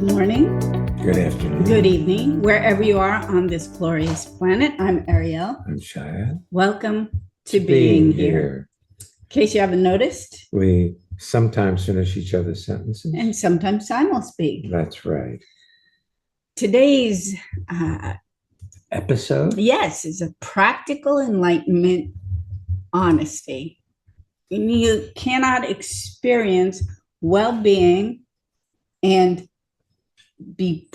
Good morning, Good afternoon. good evening, wherever you are on this glorious planet. I'm Ariel. I'm Shia. Welcome to being here. In case you haven't noticed, We sometimes finish each other's sentences. and sometimes simul-speak. That's right. Today's Episode? yes, is a practical enlightenment honesty. You cannot experience well-being and be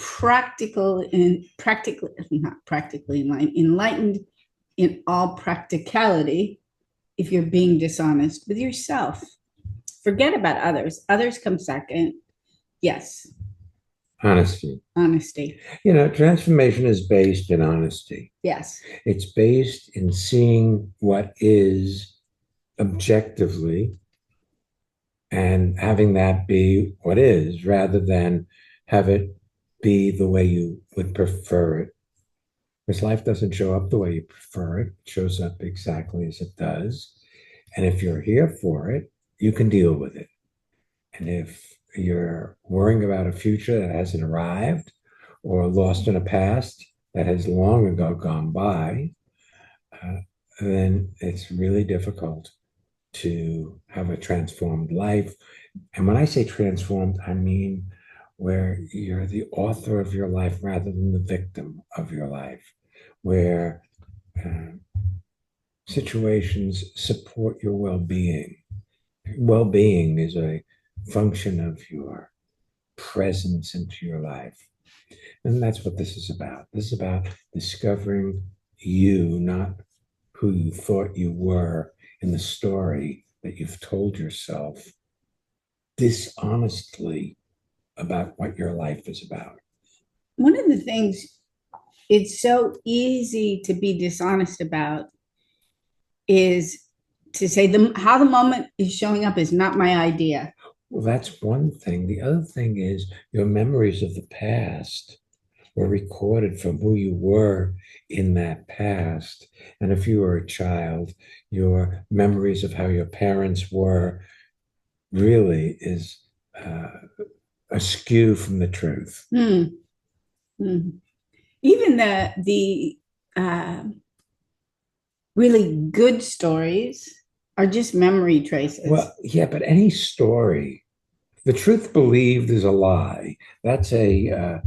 enlightened in all practicality if you're being dishonest with yourself. Forget about others. Others come second. Yes. Honesty. Honesty. Transformation is based in honesty. Yes. It's based in seeing what is objectively and having that be what is rather than have it be the way you would prefer it. Because life doesn't show up the way you prefer it. It shows up exactly as it does. And if you're here for it, you can deal with it. And if you're worrying about a future that hasn't arrived or lost in a past that has long ago gone by, then it's really difficult to have a transformed life. And when I say transformed, I mean where you're the author of your life rather than the victim of your life, where situations support your well-being. Well-being is a function of your presence into your life. And that's what this is about. This is about discovering you, not who you thought you were in the story that you've told yourself dishonestly about what your life is about. One of the things it's so easy to be dishonest about is to say how the moment is showing up is not my idea. Well, that's one thing. The other thing is your memories of the past were recorded from who you were in that past. And if you were a child, your memories of how your parents were really is askew from the truth. Even the really good stories are just memory traces. Well, yeah, but any story, the truth believed is a lie. That's what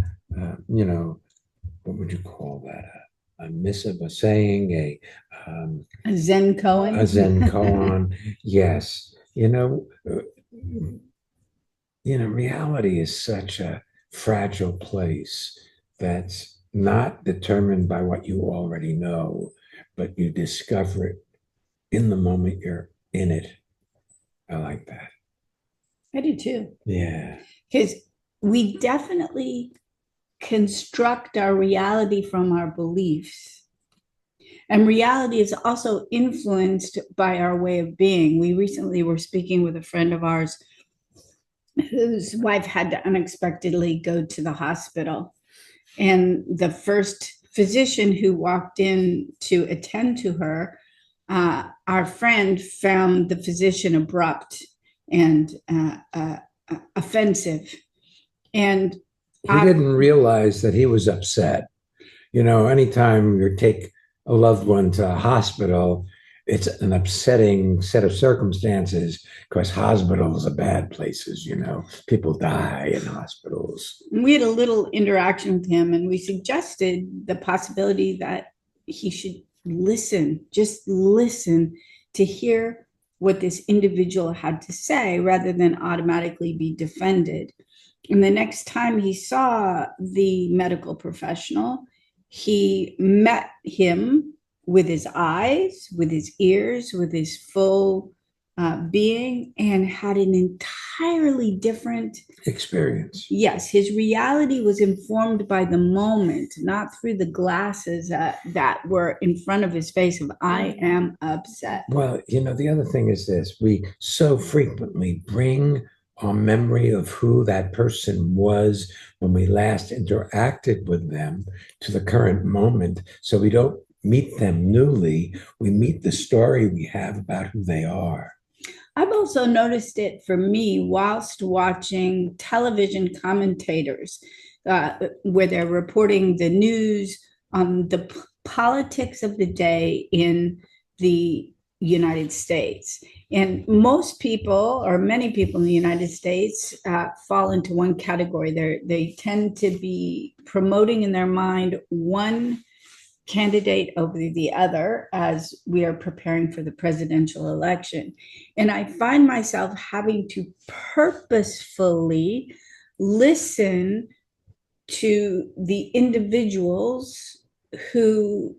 would you call that? A missive, a saying, a Zen koan. A Zen koan. Yes. Reality is such a fragile place that's not determined by what you already know, but you discover it in the moment you're in it. I like that. I do too. Yeah. Because we definitely construct our reality from our beliefs. And reality is also influenced by our way of being. We recently were speaking with a friend of ours whose wife had to unexpectedly go to the hospital. And the first physician who walked in to attend to her, our friend found the physician abrupt and offensive. And he didn't realize that he was upset. Anytime you take a loved one to a hospital, it's an upsetting set of circumstances because hospitals are bad places. People die in hospitals. We had a little interaction with him and we suggested the possibility that he should just listen to hear what this individual had to say rather than automatically be defended. And the next time he saw the medical professional, he met him with his eyes, with his ears, with his full being, and had an entirely different experience. Yes, his reality was informed by the moment, not through the glasses that were in front of his face of I am upset. Well, the other thing is this. We so frequently bring our memory of who that person was when we last interacted with them to the current moment. So we don't meet them newly. We meet the story we have about who they are. I've also noticed it for me whilst watching television commentators, where they're reporting the news on the politics of the day in the United States. And most people, or many people in the United States, fall into one category. They tend to be promoting in their mind one candidate over the other as we are preparing for the presidential election. And I find myself having to purposefully listen to the individuals who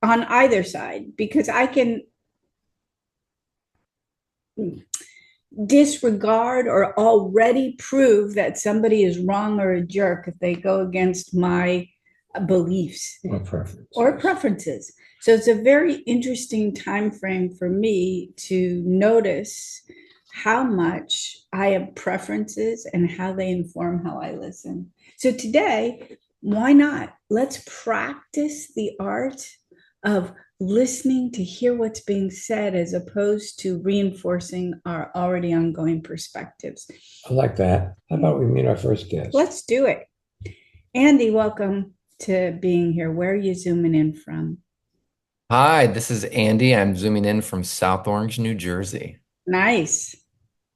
on either side, because I can disregard or already prove that somebody is wrong or a jerk if they go against my beliefs or preferences. So it's a very interesting time frame for me to notice how much I have preferences and how they inform how I listen. So today, why not? Let's practice the art of listening to hear what's being said as opposed to reinforcing our already ongoing perspectives. I like that. How about we meet our first guest? Let's do it. Andy, welcome to being here. Where are you zooming in from? Hi, this is Andy. I'm zooming in from South Orange, New Jersey. Nice.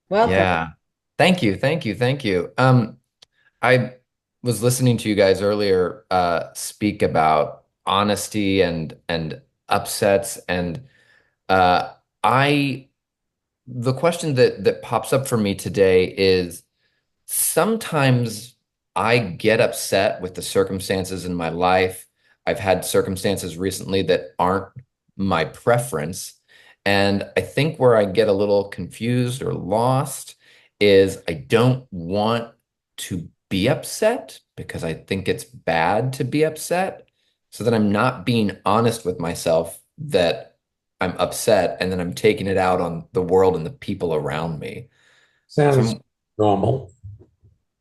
Welcome. Yeah. Thank you. Thank you. Thank you. I was listening to you guys earlier speak about honesty and upsets and uh I the question that pops up for me today is sometimes I get upset with the circumstances in my life. I've had circumstances recently that aren't my preference. And I think where I get a little confused or lost is I don't want to be upset because I think it's bad to be upset. So that I'm not being honest with myself that I'm upset and then I'm taking it out on the world and the people around me. So Sounds normal.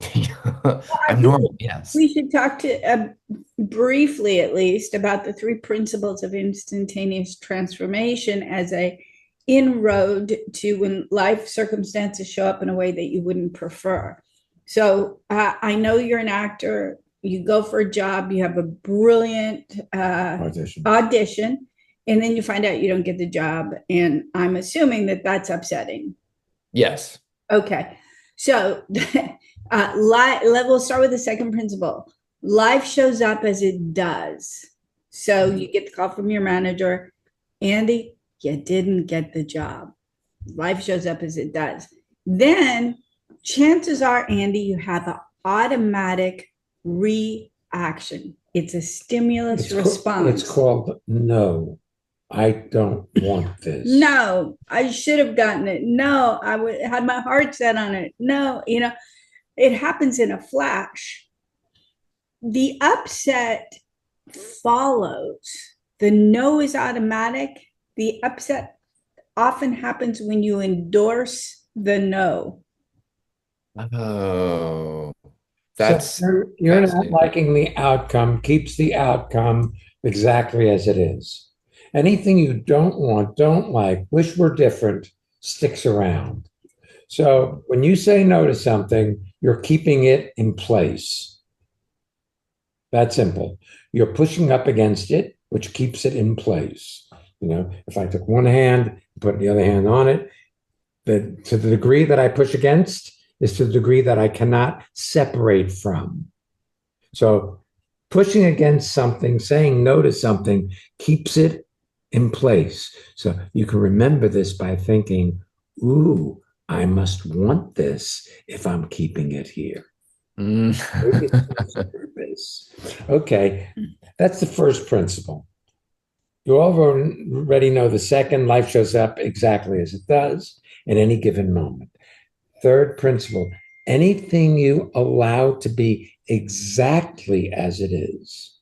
I I'm think normal, yes. we should talk to briefly, at least, about the three principles of instantaneous transformation as a inroad to when life circumstances show up in a way that you wouldn't prefer. So I know you're an actor. You go for a job. You have a brilliant audition, and then you find out you don't get the job. And I'm assuming that that's upsetting. Yes. Okay. So we'll start with the second principle. Life shows up as it does. So you get the call from your manager, Andy, you didn't get the job. Life shows up as it does. Then chances are, Andy, you have an automatic reaction. It's a stimulus response. It's called no. I don't want this. No, I should have gotten it. No, had my heart set on it. No, it happens in a flash. The upset follows. The no is automatic. The upset often happens when you endorse the no. Oh, So that's you're not fascinating. liking the outcome, keeps the outcome exactly as it is. Anything you don't want, don't like, wish were different, sticks around. So when you say no to something, you're keeping it in place. That simple. You're pushing up against it, which keeps it in place. If I took one hand, put the other hand on it, to the degree that I push against is to the degree that I cannot separate from. So pushing against something, saying no to something keeps it in place. So you can remember this by thinking, ooh, I must want this if I'm keeping it here. Mm. Okay, that's the first principle. You already know the second, life shows up exactly as it does in any given moment. Third principle, anything you allow to be exactly as it is,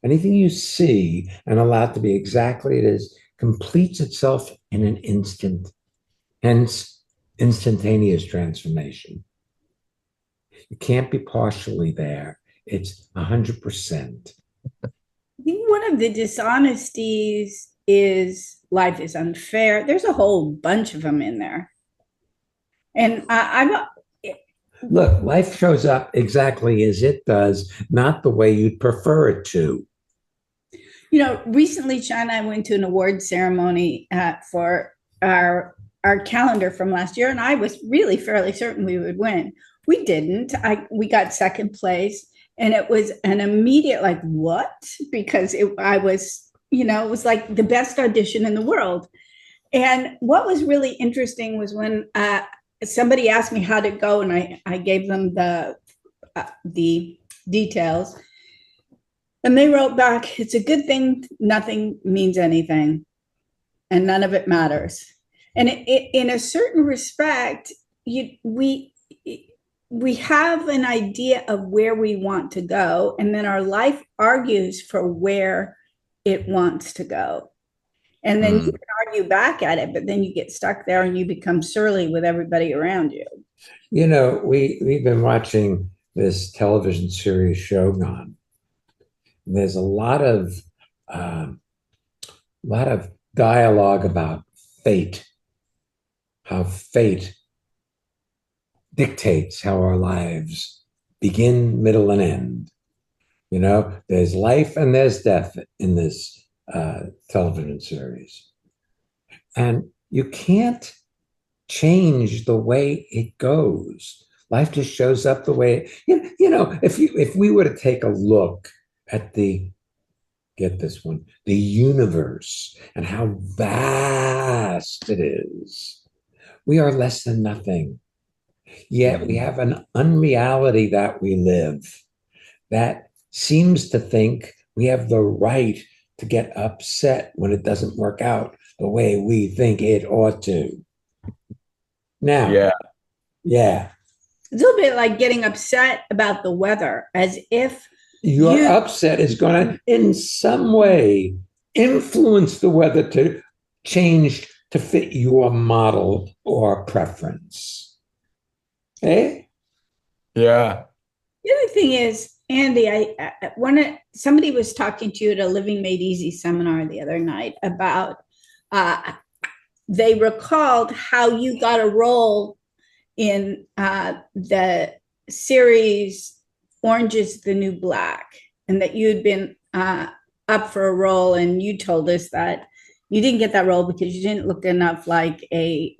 anything you see and allow to be exactly it is, completes itself in an instant, hence instantaneous transformation. You can't be partially there. It's 100%. I think one of the dishonesties life is unfair. There's a whole bunch of them in there. And Look, life shows up exactly as it does, not the way you'd prefer it to. Recently, Sean and I went to an award ceremony for our calendar from last year, and I was really fairly certain we would win. We didn't. We got second place, and it was an immediate like what? Because I was, it was like the best audition in the world. And what was really interesting was when somebody asked me how to go, and I gave them the details. And they wrote back, it's a good thing nothing means anything and none of it matters. And in a certain respect, we have an idea of where we want to go, and then our life argues for where it wants to go. And then you can argue back at it, but then you get stuck there and you become surly with everybody around you. We've been watching this television series Shogun. There's a lot of dialogue about fate, how fate dictates how our lives begin, middle, and end. There's life and there's death in this television series, and you can't change the way it goes. Life just shows up the way. If we were to take a look at get this one, the universe and how vast it is. We are less than nothing. Yet we have an unreality that we live that seems to think we have the right to get upset when it doesn't work out the way we think it ought to. Now, yeah. It's a little bit like getting upset about the weather, as if your upset is going to, in some way, influence the weather to change to fit your model or preference. Eh? Yeah. The other thing is, Andy, somebody was talking to you at a Living Made Easy seminar the other night about they recalled how you got a role in the series Orange is the New Black, and that you had been up for a role, and you told us that you didn't get that role because you didn't look enough like a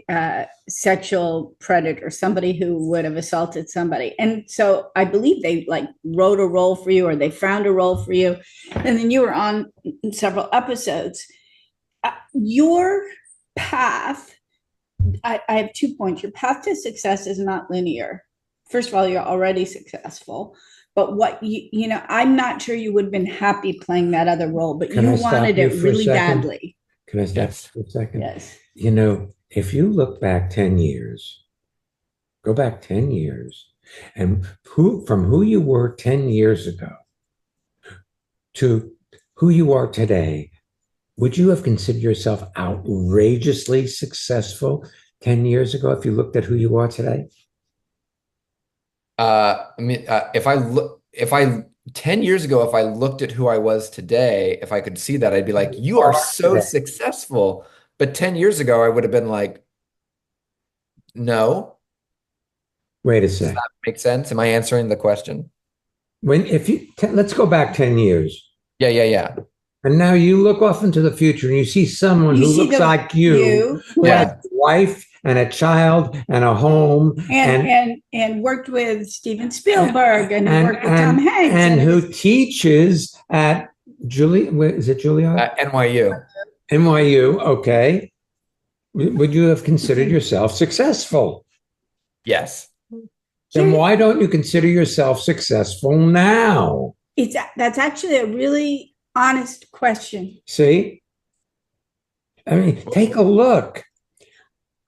sexual predator, somebody who would have assaulted somebody. And so I believe they wrote a role for you, or they found a role for you, and then you were on several episodes. Your path, I have 2 points. Your path to success is not linear. First of all, you're already successful, but I'm not sure you would have been happy playing that other role, but you wanted it really badly. Can I stop for a second? Yes. If you look back 10 years, go back 10 years, and from who you were 10 years ago to who you are today, would you have considered yourself outrageously successful 10 years ago if you looked at who you are today? If I 10 years ago, if I looked at who I was today, if I could see that, I'd be like, you are so successful. But 10 years ago, I would have been like, no. Wait a Does second. that make sense? Am I answering the question? Let's go back 10 years. Yeah. And now you look off into the future and you see someone who looks like you, who has a wife and a child and a home, and worked with Steven Spielberg and worked with Tom Hanks, and who teaches at Juilliard? NYU. NYU, okay. Would you have considered yourself successful? Yes. Then why don't you consider yourself successful now? That's actually a really honest question. See? I mean, take a look.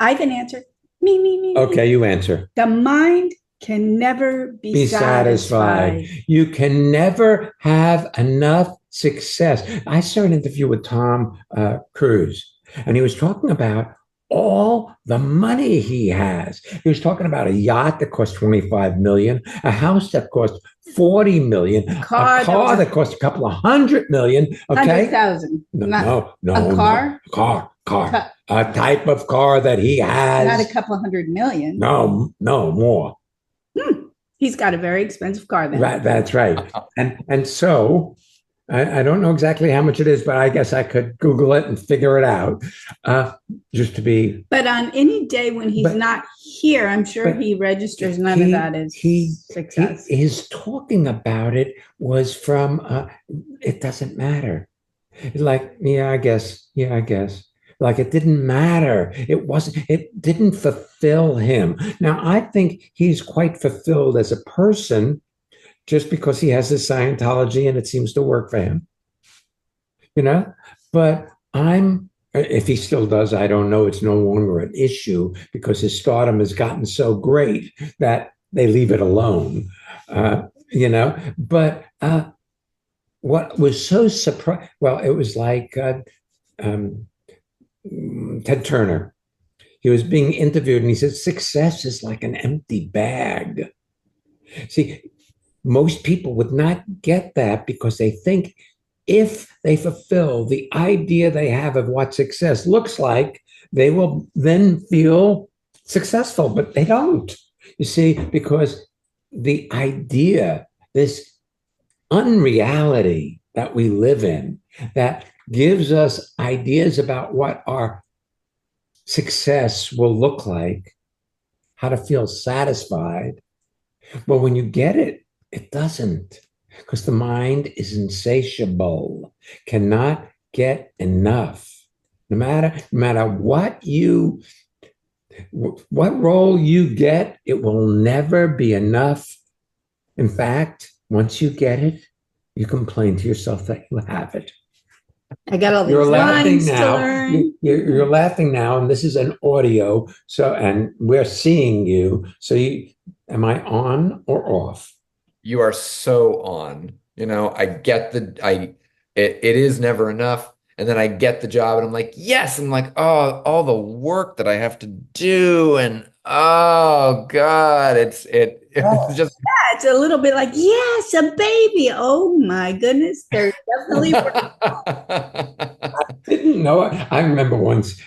I can answer. Me. Okay, you answer. The mind can never be satisfied. You can never have enough success. I saw an interview with Tom Cruise, and he was talking about all the money he has. He was talking about a yacht that cost 25 million, a house that cost 40 million, a car that cost a couple of hundred million. Okay. 100,000. No, Not no, a no, car. no. Car. A type of car that he has. Not a couple of 100 million. No, no, more. He's got a very expensive car then. That's right. And so I don't know exactly how much it is, but I guess I could Google it and figure it out. Just to be. But on any day when he's not here, I'm sure he registers none of that as success. His talking about it was from, it doesn't matter. Like, yeah, I guess. Like it didn't matter. It didn't fulfill him. Now, I think he's quite fulfilled as a person just because he has his Scientology and it seems to work for him. But if he still does, I don't know. It's no longer an issue because his stardom has gotten so great that they leave it alone. But what was so surprising, well, it was like Ted Turner. He was being interviewed and he said, success is like an empty bag. See, most people would not get that because they think if they fulfill the idea they have of what success looks like, they will then feel successful, but they don't. You see, because the idea, this unreality that we live in, that gives us ideas about what our success will look like, how to feel satisfied. Well, when you get it, it doesn't, because the mind is insatiable, cannot get enough. No matter what role you get, it will never be enough. In fact, once you get it, you complain to yourself that you have it. I got all these lines to learn. You're laughing now, and this is an audio. So, and we're seeing you. So, am I on or off? You are so on. I get it is never enough. And then I get the job and I'm like, yes. I'm like, oh, all the work that I have to do. And oh God, it's just. Yeah, it's a little bit like, yes, a baby. Oh my goodness. There's definitely. I didn't know it. I remember once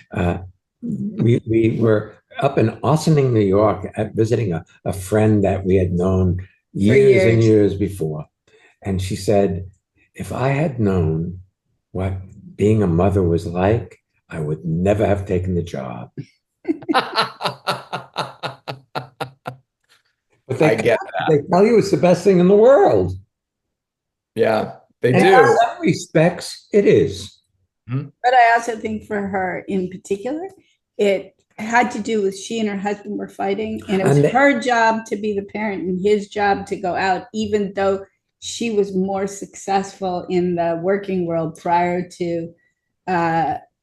we were up in Ossining, New York, visiting a friend that we had known years and years before. And she said, if I had known what being a mother was like, I would never have taken the job. But they tell you it's the best thing in the world. Yeah, they and do. In some respects, it is. But I also think for her in particular, it had to do with she and her husband were fighting, and it was her job to be the parent and his job to go out, even though she was more successful in the working world prior to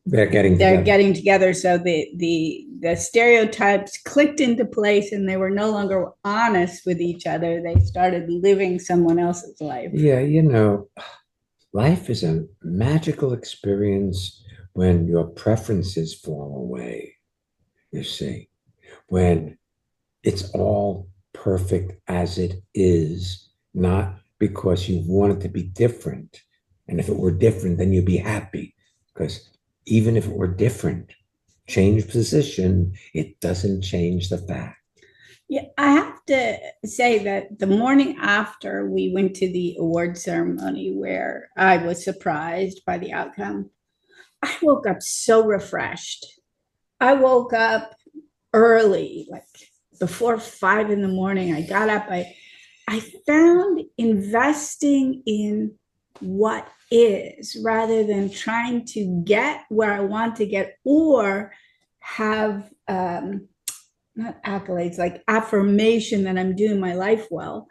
they're getting together. So the stereotypes clicked into place and they were no longer honest with each other. They started living someone else's life. Yeah, life is a magical experience when your preferences fall away. You see, when it's all perfect as it is, not because you want it to be different. And if it were different, then you'd be happy. Because even if it were different, change position, it doesn't change the fact. Yeah, I have to say that the morning after we went to the award ceremony where I was surprised by the outcome, I woke up so refreshed. I woke up early, like before 5 a.m. I got up. I found investing in what is rather than trying to get where I want to get or have not accolades, like affirmation that I'm doing my life well.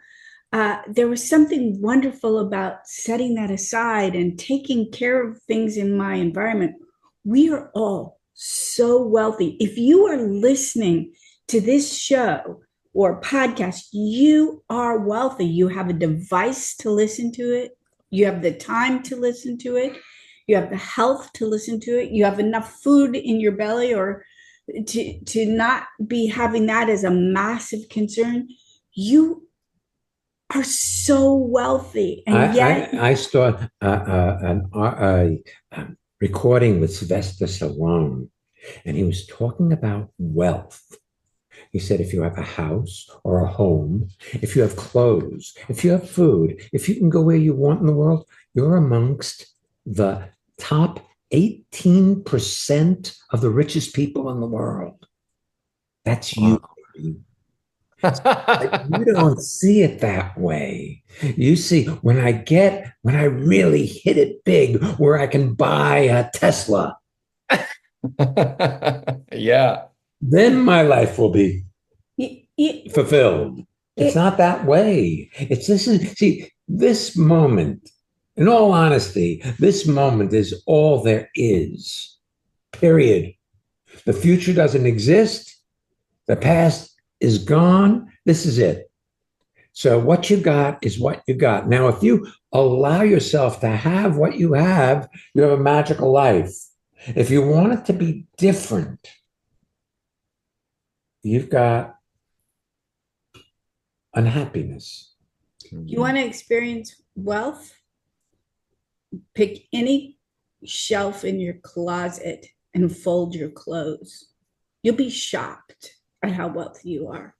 There was something wonderful about setting that aside and taking care of things in my environment. We are all so wealthy. If you are listening to this show or podcast, you are wealthy. You have a device to listen to it. You have the time to listen to it. You have the health to listen to it. You have enough food in your belly or to not be having that as a massive concern. You are so wealthy, and yet I saw a recording with Sylvester Stallone, and he was talking about wealth. He said, if you have a house or a home, if you have clothes, if you have food, if you can go where you want in the world, you're amongst the top 18% of the richest people in the world. That's you. Wow. But you don't see it that way. You see, when I really hit it big, where I can buy a Tesla, Yeah. then my life will be it, fulfilled. It's it, not that way. See, this moment, in all honesty, this moment is all there is, period. The future doesn't exist. The past is gone. This is it. So what you got is what you got. Now, if you allow yourself to have what you have a magical life. If you want it to be different, you've got unhappiness. you want to experience wealth, pick any shelf in your closet and fold your clothes. You'll be shocked at how wealthy you are.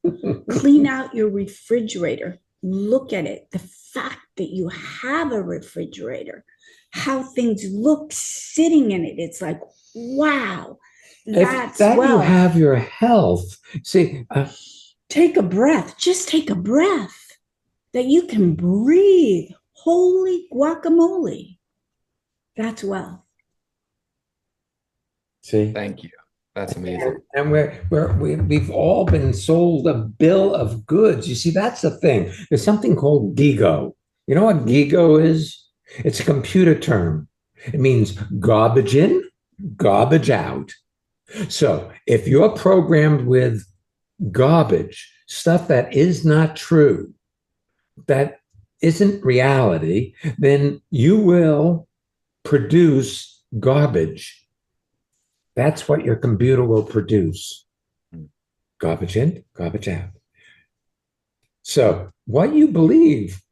Clean out your refrigerator. Look at it. The fact that you have a refrigerator, how things look sitting in it. It's like, wow, If that's that you wealth. have your health, see, Take a breath. Just take a breath that you can breathe. Holy guacamole. That's wealth. see, Thank you. That's amazing. and we've all been sold a bill of goods. You see, that's the thing. There's something called gigo. You know what gigo is? It's a computer term. It means garbage in, garbage out. So if you're programmed with garbage, stuff that is not true, that isn't reality, then you will produce garbage. That's what your computer will produce. Garbage in, garbage out. So, what you believe,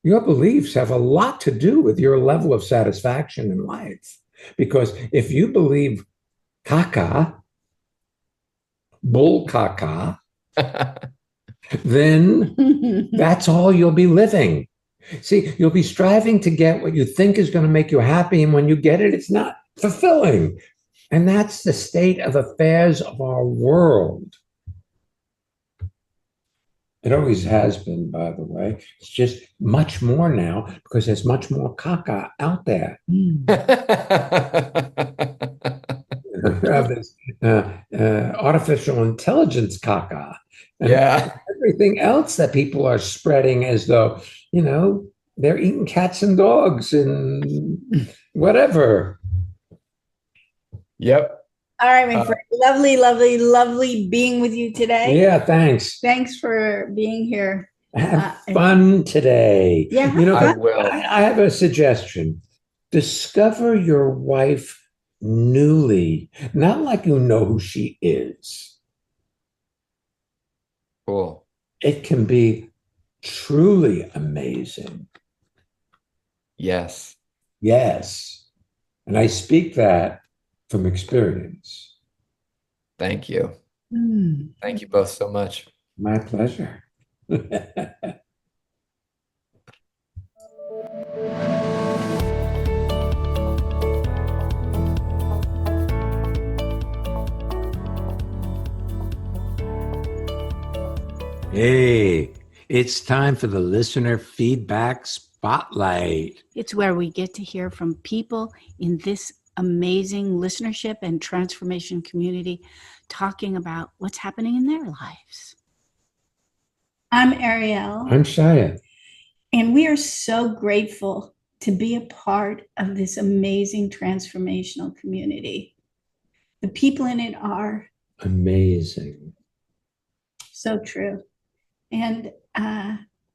your beliefs have a lot to do with your level of satisfaction in life. Because if you believe caca, bull caca, then that's all you'll be living. See, you'll be striving to get what you think is going to make you happy. And when you get it, it's not fulfilling. And that's the state of affairs of our world. It always has been, by the way. It's just much more now because there's much more caca out there. This artificial intelligence caca and Yeah. everything else that people are spreading as though, they're eating cats and dogs and whatever. Yep. All right, my friend. Lovely, lovely, lovely being with you today. Yeah, thanks. Thanks for being here. Have fun today. Yeah, I will. I have a suggestion. Discover your wife newly, not like you know who she is. Cool. It can be truly amazing. Yes. Yes. And I speak that from experience. Thank you. Mm. Thank you both so much. My pleasure. Hey, it's time for the listener feedback spotlight. It's where we get to hear from people in this amazing listenership and transformation community talking about what's happening in their lives. I'm Ariel. I'm Shia. And we are so grateful to be a part of this amazing transformational community. The people in it are Amazing. so true. And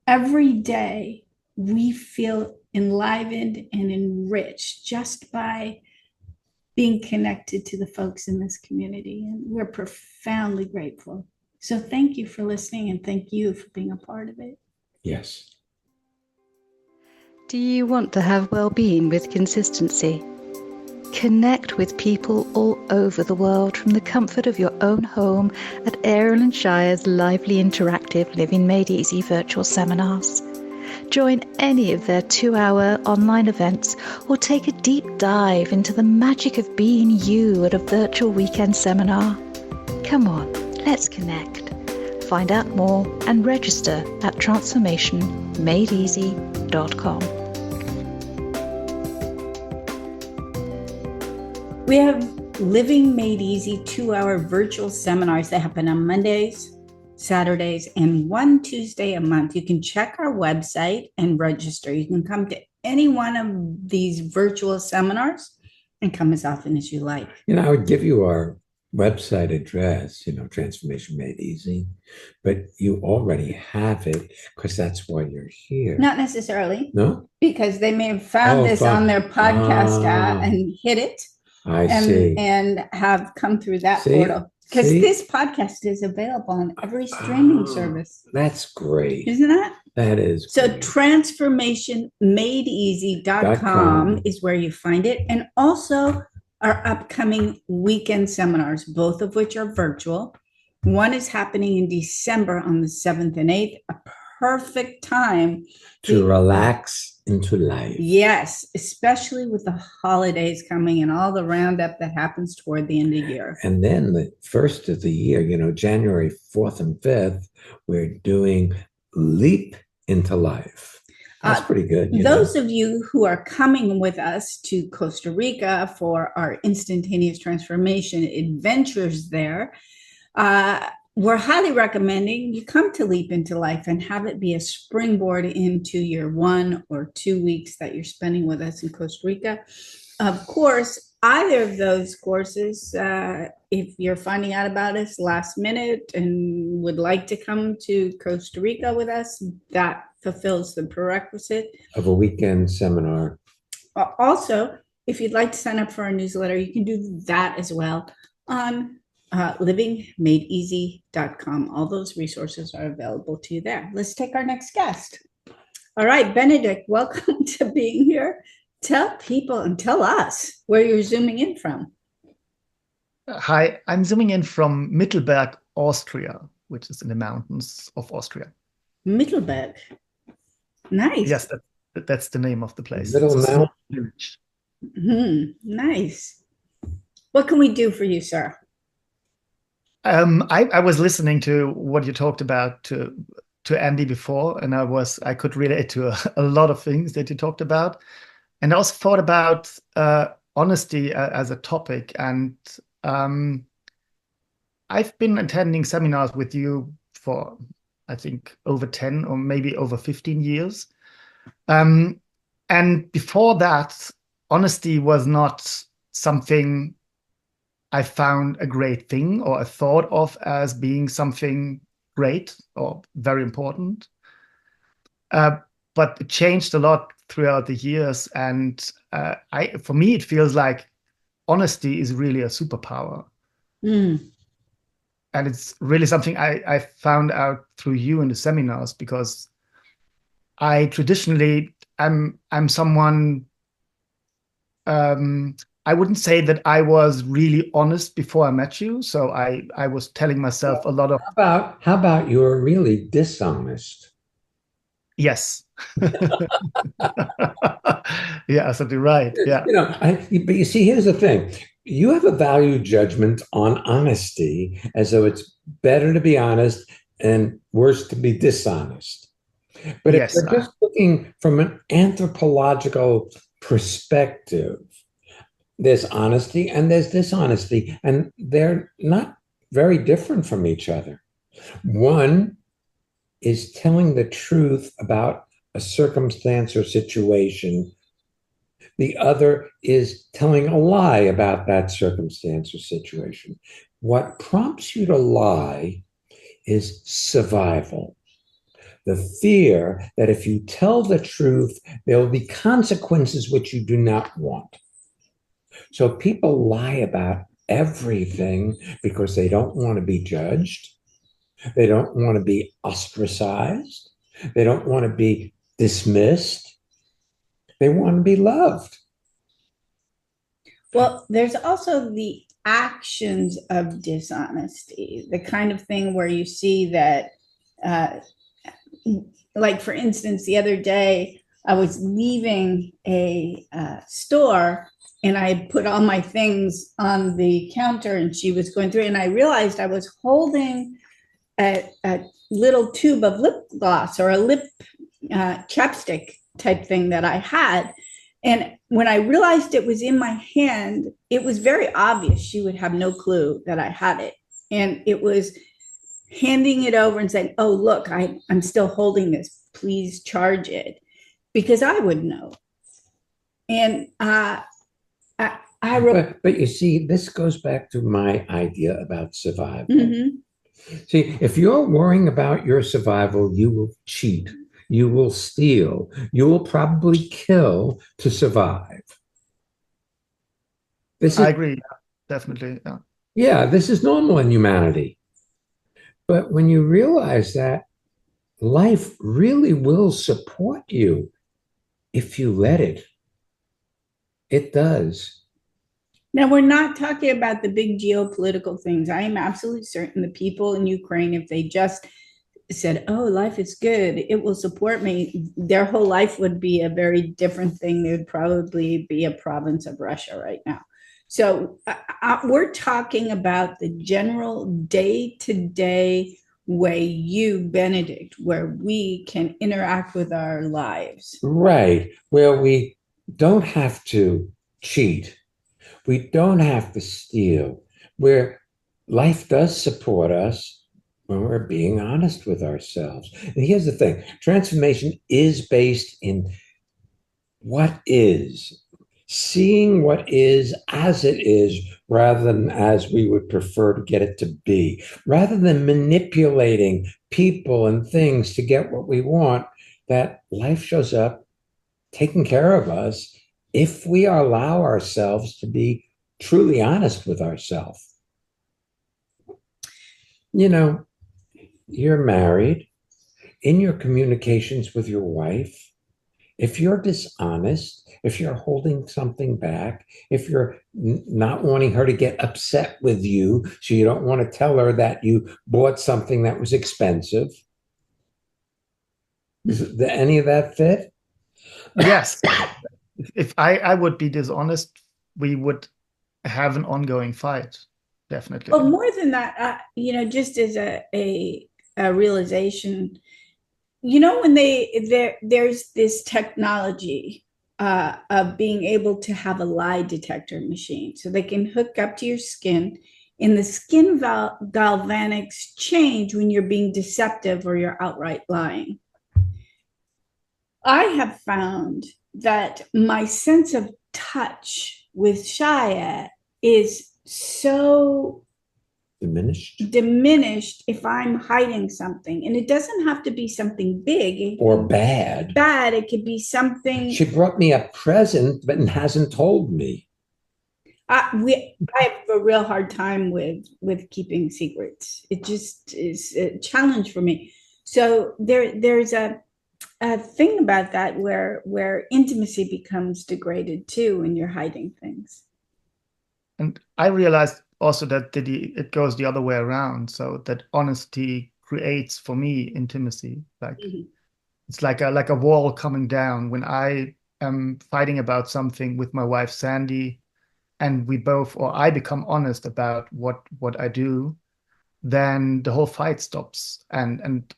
every day we feel enlivened and enriched just by being connected to the folks in this community. And we're profoundly grateful. So thank you for listening, and thank you for being a part of it. Yes. Do you want to have well-being with consistency? Connect with people all over the world from the comfort of your own home at Ariel and Shire's lively interactive Living Made Easy virtual seminars. Join any of their 2-hour online events or take a deep dive into the magic of being you at a virtual weekend seminar. Come on, let's connect. Find out more and register at transformationmadeeasy.com. We have Living Made Easy 2-hour virtual seminars that happen on Mondays, Saturdays, and one Tuesday a month. You can check our website and register. You can come to any one of these virtual seminars and come as often as you like. I would give you our website address, Transformation Made Easy, but you already have it because that's why you're here. Not necessarily. No? Because they may have found this on their podcast app and hit it. I see. And have come through that portal. Because this podcast is available on every streaming service. That's great. Isn't that? That is so great. transformationmadeeasy.com is where you find it. And also our upcoming weekend seminars, both of which are virtual. One is happening in December on the 7th and 8th, a perfect time to relax into life. Yes, especially with the holidays coming and all the roundup that happens toward the end of the year. And then the first of the year, January 4th and 5th, we're doing Leap into Life. That's pretty good. Those of you who are coming with us to Costa Rica for our instantaneous transformation adventures there, we're highly recommending you come to Leap into Life and have it be a springboard into your 1 or 2 weeks that you're spending with us in Costa Rica. Of course, either of those courses, if you're finding out about us last minute and would like to come to Costa Rica with us, that fulfills the prerequisite of a weekend seminar. Also, if you'd like to sign up for our newsletter, you can do that as well on livingmadeeasy.com. All those resources are available to you there. Let's take our next guest. All right, Benedict, welcome to being here. Tell people and tell us where you're zooming in from. Hi, I'm zooming in from Mittelberg, Austria, which is in the mountains of Austria. Mittelberg. Nice. Yes, that's the name of the place. Middle mountain village. Nice. What can we do for you, sir? I was listening to what you talked about to Andy before, and I could relate to a lot of things that you talked about, and I also thought about honesty as a topic. And I've been attending seminars with you for, I think, over 10 or maybe over 15 years. And before that, honesty was not something I found a great thing or I thought of as being something great or very important. But it changed a lot throughout the years. And for me, it feels like honesty is really a superpower. And it's really something I found out through you in the seminars, because I traditionally I'm someone, I wouldn't say that I was really honest before I met you. So I was telling myself a lot of... How about you were really dishonest? Yes. Yeah, absolutely right. Yeah. But you see, here's the thing. You have a value judgment on honesty as though it's better to be honest and worse to be dishonest. But yes, if you're just looking from an anthropological perspective, there's honesty and there's dishonesty, and they're not very different from each other. One is telling the truth about a circumstance or situation. The other is telling a lie about that circumstance or situation. What prompts you to lie is survival. The fear that if you tell the truth, there will be consequences which you do not want. So people lie about everything because they don't want to be judged. They don't want to be ostracized. They don't want to be dismissed. They want to be loved. Well, there's also the actions of dishonesty, the kind of thing where you see that, uh, like for instance, the other day I was leaving a store and I had put all my things on the counter and she was going through, and I realized I was holding a little tube of lip gloss or a lip chapstick type thing that I had. And when I realized it was in my hand, it was very obvious she would have no clue that I had it. And it was handing it over and saying, "Oh, look, I'm still holding this. Please charge it," because I would know. And but you see, this goes back to my idea about survival. Mhm. See, if you're worrying about your survival, you will cheat, you will steal, you will probably kill to survive. I agree, definitely. Yeah. Yeah, this is normal in humanity. But when you realize that life really will support you if you let it, it does. Now, we're not talking about the big geopolitical things. I am absolutely certain the people in Ukraine, if they just said, "Oh, life is good, it will support me," their whole life would be a very different thing. They would probably be a province of Russia right now. So we're talking about the general day-to-day way, you, Benedict, where we can interact with our lives. Right, where we don't have to cheat, we don't have to steal, where life does support us when we're being honest with ourselves. And here's the thing, transformation is based in what is, seeing what is as it is rather than as we would prefer to get it to be, rather than manipulating people and things to get what we want. That life shows up taking care of us if we allow ourselves to be truly honest with ourselves. You know, you're married, in your communications with your wife, if you're dishonest, if you're holding something back, if you're not wanting her to get upset with you, so you don't want to tell her that you bought something that was expensive, does any of that fit? Yes. If I would be dishonest, we would have an ongoing fight, definitely. Well, more than that, just as a realization, when there's this technology of being able to have a lie detector machine, so they can hook up to your skin, and the skin galvanics change when you're being deceptive or you're outright lying. I have found that my sense of touch with Shia is so diminished if I'm hiding something. And it doesn't have to be something big or bad. It could be something. She brought me a present, but hasn't told me. I have a real hard time with keeping secrets. It just is a challenge for me. So there's a thing about that where intimacy becomes degraded too when you're hiding things. And I realized also that it goes the other way around. So that honesty creates for me intimacy. Like it's like a wall coming down when I am fighting about something with my wife Sandy, and I become honest about what I do, then the whole fight stops, and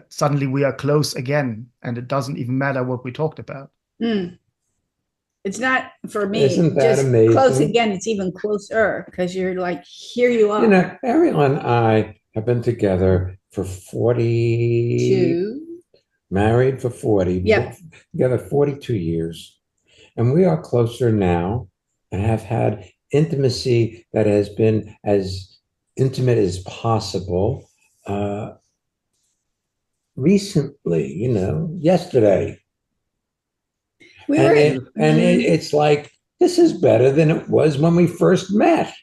suddenly we are close again, and it doesn't even matter what we talked about. It's not, for me, isn't that just amazing? Close again, it's even closer because you're like, here you are. Ariel and I have been together for 42, married for 40, together 42 years, and we are closer now and have had intimacy that has been as intimate as possible. Recently, yesterday. It's like this is better than it was when we first met.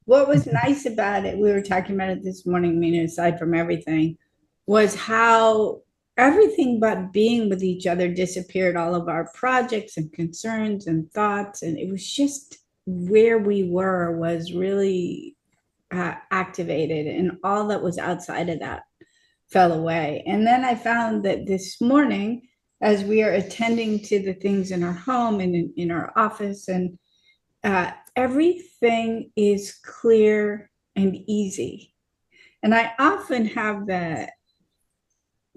What was nice about it, we were talking about it this morning, I mean, aside from everything, was how everything but being with each other disappeared. All of our projects and concerns and thoughts. And it was just where we were was really activated, and all that was outside of that fell away. And then I found that this morning, as we are attending to the things in our home and in our office, and everything is clear and easy. And I often have that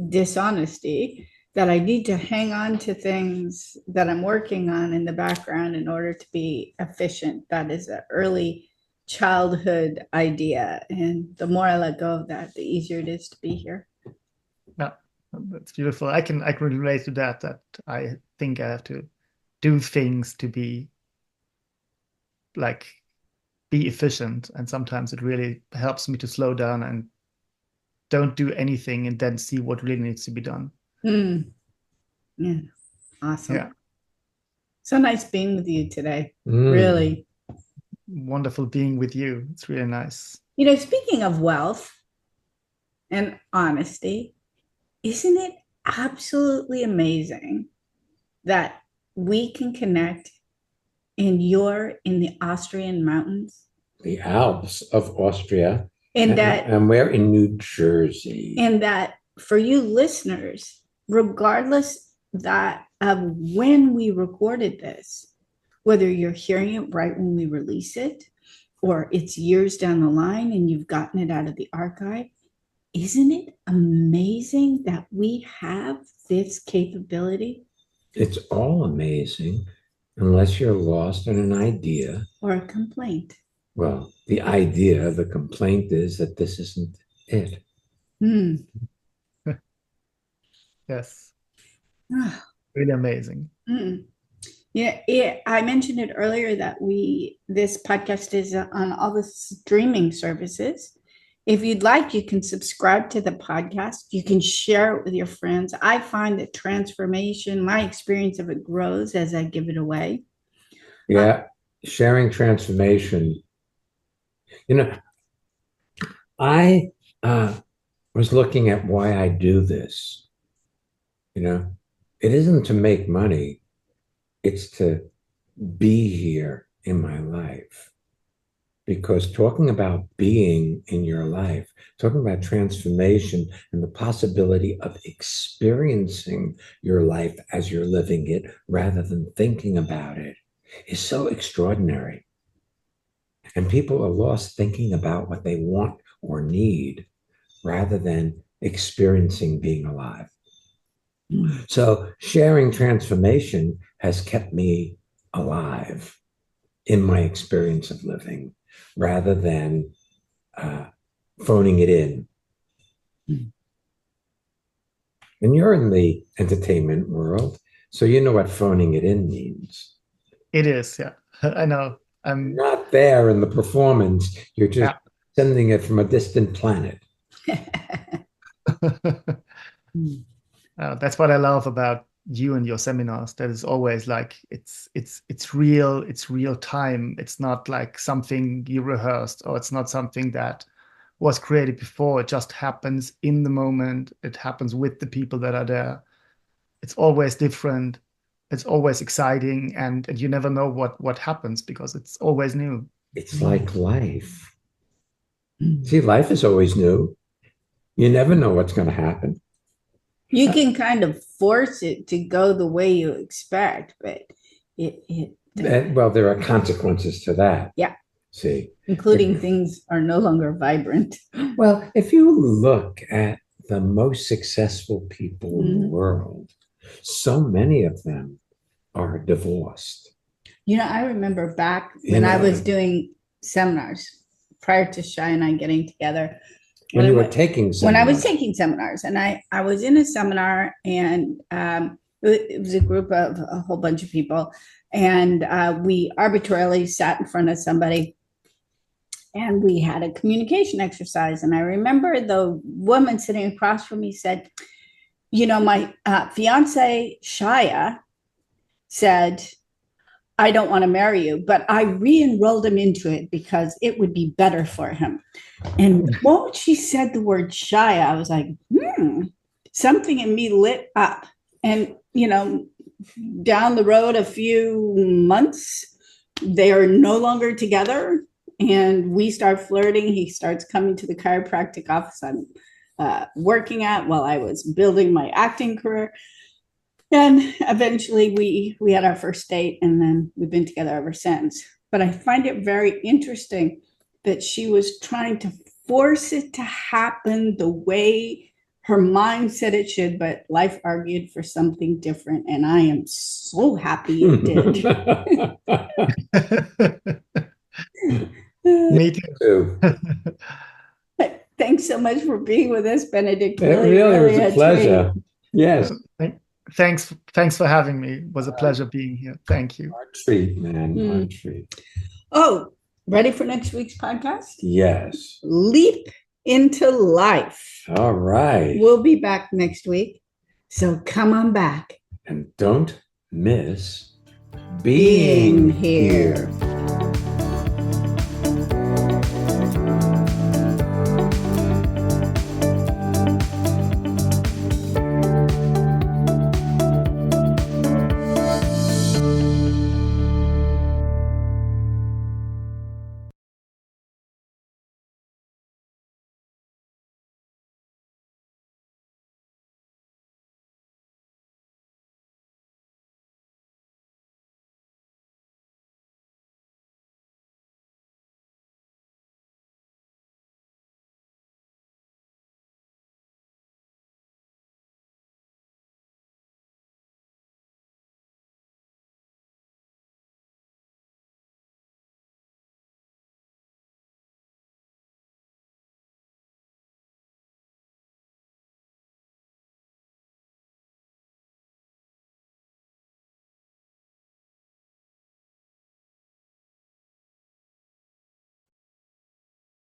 dishonesty that I need to hang on to things that I'm working on in the background in order to be efficient. That is an early childhood idea. And the more I let go of that, the easier it is to be here. No, that's beautiful. I can relate to that I think I have to do things to be efficient, and sometimes it really helps me to slow down and don't do anything and then see what really needs to be done. Yeah, awesome. Yeah. So nice being with you today. Really wonderful being with you. It's really nice. Speaking of wealth and honesty, isn't it absolutely amazing that we can connect and you're in the Austrian mountains? The Alps of Austria. And we're in New Jersey. And that for you listeners, regardless of when we recorded this, whether you're hearing it right when we release it, or it's years down the line and you've gotten it out of the archive, isn't it amazing that we have this capability? It's all amazing, unless you're lost in an idea. Or a complaint. Well, the complaint is that this isn't it. Yes. Really amazing. Yeah, I mentioned it earlier that this podcast is on all the streaming services. If you'd like, you can subscribe to the podcast. You can share it with your friends. I find that transformation, my experience of it grows as I give it away. Yeah, sharing transformation. I was looking at why I do this. It isn't to make money. It's to be here in my life. Because talking about being in your life, talking about transformation and the possibility of experiencing your life as you're living it rather than thinking about it is so extraordinary. And people are lost thinking about what they want or need rather than experiencing being alive. So sharing transformation has kept me alive in my experience of living rather than phoning it in. And you're in the entertainment world, so you know what phoning it in means. It is, yeah. I know. I'm not there in the performance. You're just sending it from a distant planet. That's what I love about you and your seminars. That is always like it's real time. It's not like something you rehearsed, or it's not something that was created before. It just happens in the moment. It happens with the people that are there. It's always different. It's always exciting, and you never know what happens because it's always new. It's like life. See, life is always new. You never know what's going to happen. You can kind of force it to go the way you expect, but well, there are consequences to that. Yeah. See, including things are no longer vibrant. Well, if you look at the most successful people in the world, so many of them are divorced. I remember back when I was doing seminars prior to Shai and I getting together. When you were taking seminars. When I was taking seminars, and I was in a seminar, and it was a group of a whole bunch of people, and we arbitrarily sat in front of somebody, and we had a communication exercise. And I remember the woman sitting across from me said, my fiance Shia said, I don't want to marry you, but I re-enrolled him into it because it would be better for him. And the moment she said the word shy, I was like, something in me lit up. And, down the road a few months, they are no longer together. And we start flirting. He starts coming to the chiropractic office I'm working at while I was building my acting career. And eventually we had our first date, and then we've been together ever since. But I find it very interesting that she was trying to force it to happen the way her mind said it should, but life argued for something different. And I am so happy it did. Me too. Thanks so much for being with us, Benedict. It really was a pleasure. Yes. Thanks for having me. It was a pleasure being here. Thank you. Our treat, man. Our treat. Oh, ready for next week's podcast? Yes. Leap into life. All right. We'll be back next week. So come on back. And don't miss being here.